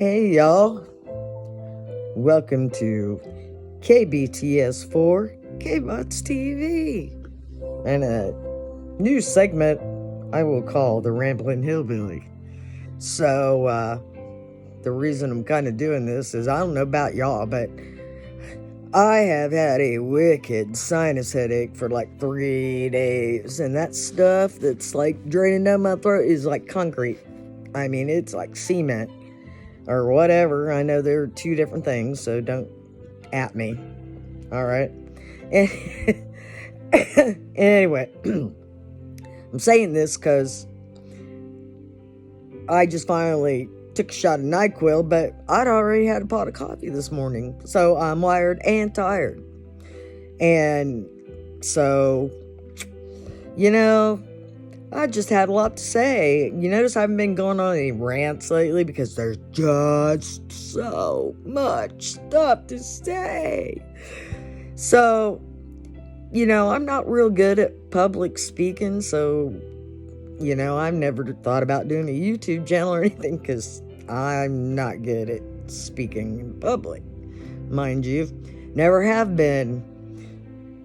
Hey y'all, welcome to KBTS4 KBots TV and a new segment I will call the Ramblin Hillbilly. So, the reason I'm kind of doing this is I don't know about y'all, but I have had a wicked sinus headache for like 3 days, and that stuff that's like draining down my throat is like concrete. I mean, it's like cement. Or whatever. I know they're two different things, so don't at me. All right. Anyway, I'm saying this because I just finally took a shot of NyQuil, but I'd already had a pot of coffee this morning, so I'm wired and tired. And so, I just had a lot to say. You notice I haven't been going on any rants lately because there's just so much stuff to say. So, I'm not real good at public speaking, so, I've never thought about doing a YouTube channel or anything because I'm not good at speaking in public. Mind you, never have been.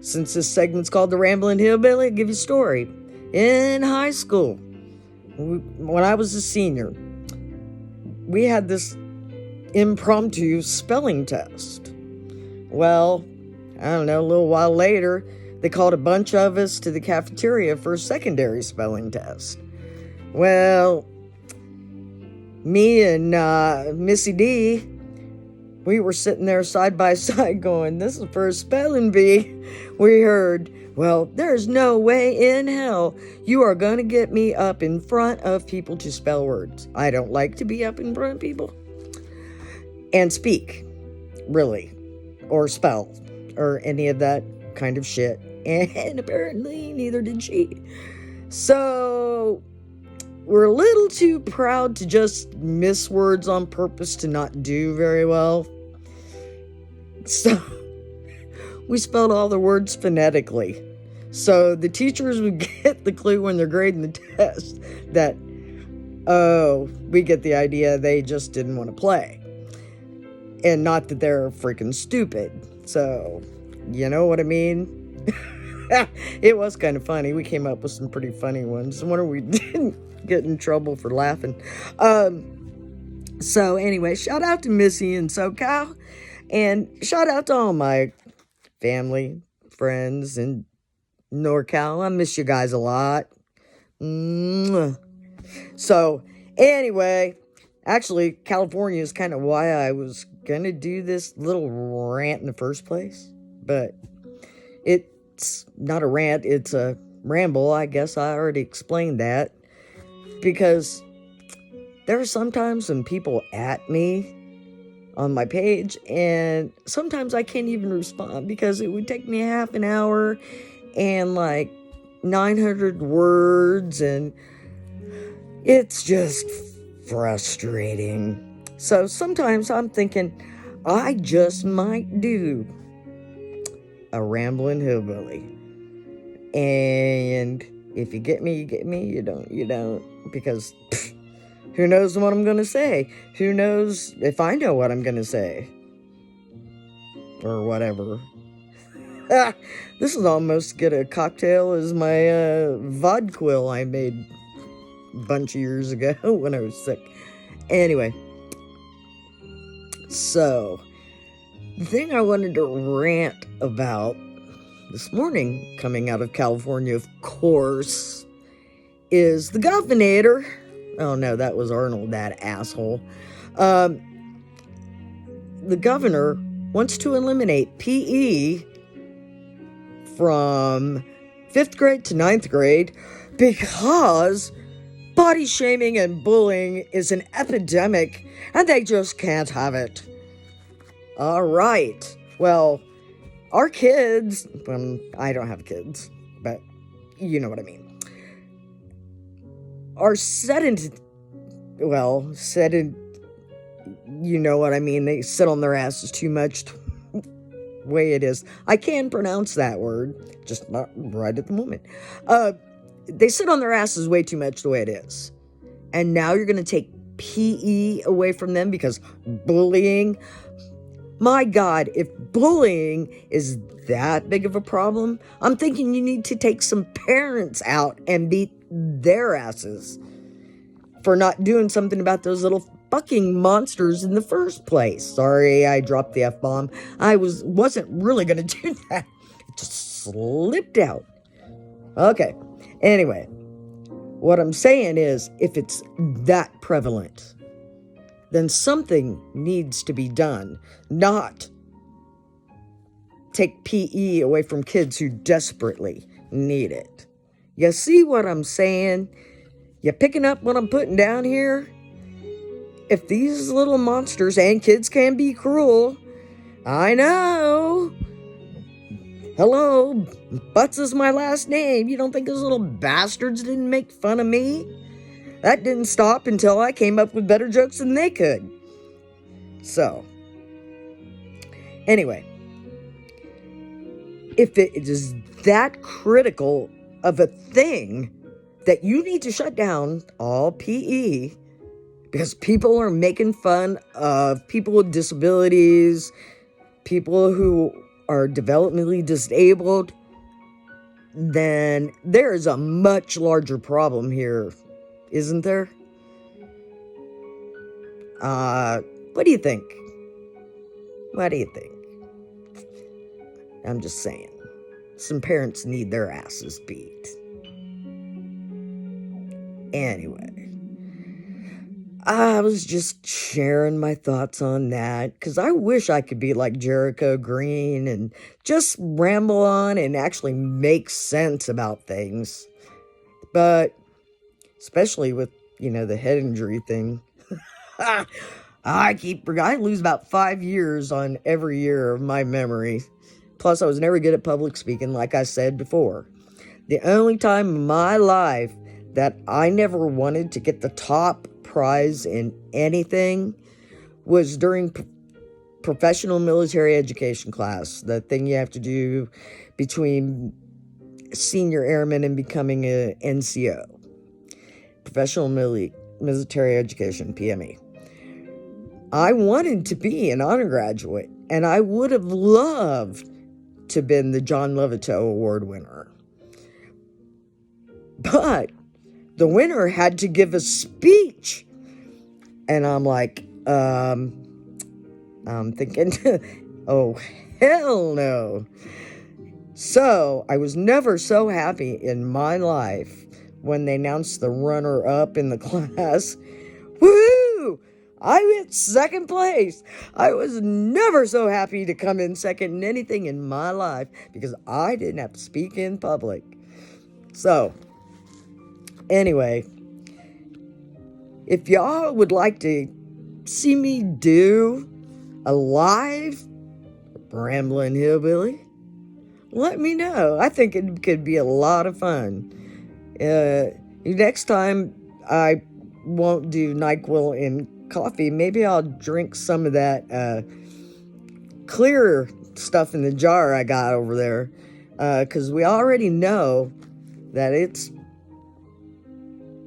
Since this segment's called The Ramblin Hillbilly, I'll give you a story. In high school, when I was a senior, we had this impromptu spelling test. Well, I don't know, a little while later, they called a bunch of us to the cafeteria for a secondary spelling test. Well, me and Missy D, we were sitting there side by side going, this is for a spelling bee. We heard, well, there's no way in hell you are going to get me up in front of people to spell words. I don't like to be up in front of people and speak, really, or spell, or any of that kind of shit. And apparently neither did she. So we're a little too proud to just miss words on purpose to not do very well. So we spelled all the words phonetically. So the teachers would get the clue when they're grading the test that, oh, we get the idea they just didn't want to play. And not that they're freaking stupid. So, you know what I mean? It was kind of funny. We came up with some pretty funny ones. I wonder we didn't get in trouble for laughing. So anyway, shout out to Missy in SoCal. And shout out to all my family, friends, and NorCal. I miss you guys a lot. So, anyway, actually, California is kind of why I was going to do this little rant in the first place. But it's not a rant, it's a ramble. I guess I already explained that. Because there are sometimes some people at me on my page, and sometimes I can't even respond because it would take me half an hour and like 900 words, and it's just frustrating. So sometimes I'm thinking I just might do a Ramblin Hillbilly. And if you get me, you get me. You don't. Because who knows what I'm going to say? Who knows if I know what I'm going to say? Or whatever. This is almost get a cocktail as my vodka I made a bunch of years ago when I was sick. Anyway. So, the thing I wanted to rant about this morning, coming out of California, of course, is the governor. Oh no, that was Arnold, that asshole. The governor wants to eliminate PE from 5th grade to 9th grade because body shaming and bullying is an epidemic and they just can't have it. All right. Well, our kids, I don't have kids, but you know what I mean, are you know what I mean, they sit on their asses too much, way it is. I can pronounce that word, just not right at the moment. They sit on their asses way too much the way it is. And now you're going to take PE away from them because bullying. My God, if bullying is that big of a problem, I'm thinking you need to take some parents out and beat their asses for not doing something about those little fucking monsters in the first place. Sorry, I dropped the F-bomb. I wasn't really going to do that. It just slipped out. Okay. Anyway, what I'm saying is, if it's that prevalent, then something needs to be done. Not take PE away from kids who desperately need it. You see what I'm saying? You picking up what I'm putting down here? If these little monsters, and kids can be cruel, I know. Hello, Butts is my last name. You don't think those little bastards didn't make fun of me? That didn't stop until I came up with better jokes than they could. So, anyway, if it is that critical of a thing that you need to shut down all PE because people are making fun of people with disabilities, people who are developmentally disabled, then there is a much larger problem here, isn't there? What do you think? What do you think? I'm just saying, some parents need their asses beat. Anyway, I was just sharing my thoughts on that because I wish I could be like Jericho Green and just ramble on and actually make sense about things. But especially with, the head injury thing. I lose about 5 years on every year of my memory. Plus, I was never good at public speaking, like I said before. The only time in my life that I never wanted to get the top prize in anything was during professional military education class. The thing you have to do between senior airman and becoming a NCO. Professional military education, PME. I wanted to be an honor graduate, and I would have loved to have been the John Levitt Award winner. But the winner had to give a speech. And I'm like, I'm thinking, oh, hell no. So I was never so happy in my life when they announced the runner-up in the class. Woo! I went second place. I was never so happy to come in second in anything in my life because I didn't have to speak in public. So, anyway, if y'all would like to see me do a live Ramblin Hillbilly, let me know. I think it could be a lot of fun. Next time I won't do NyQuil and coffee. Maybe I'll drink some of that clear stuff in the jar I got over there. Because we already know that it's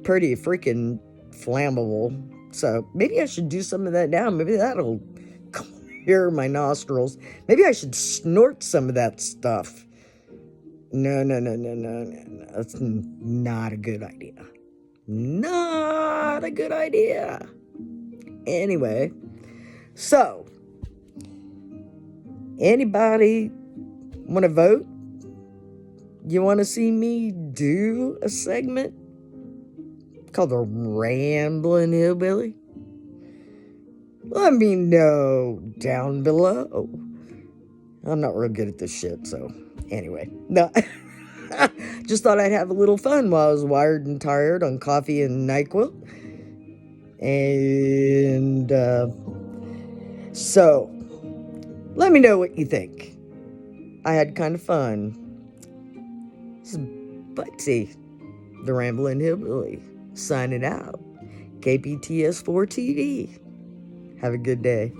pretty freaking flammable. So maybe I should do some of that now. Maybe that'll clear my nostrils. Maybe I should snort some of that stuff. No. That's not a good idea. Not a good idea. Anyway, so anybody want to vote? You want to see me do a segment called the Ramblin Hillbilly? Let me know down below. I'm not real good at this shit, so anyway. No, just thought I'd have a little fun while I was wired and tired on coffee and NyQuil. And so, let me know what you think. I had kind of fun. This is Butsy, the Ramblin Hillbilly, signing out. KPTS4 TV. Have a good day.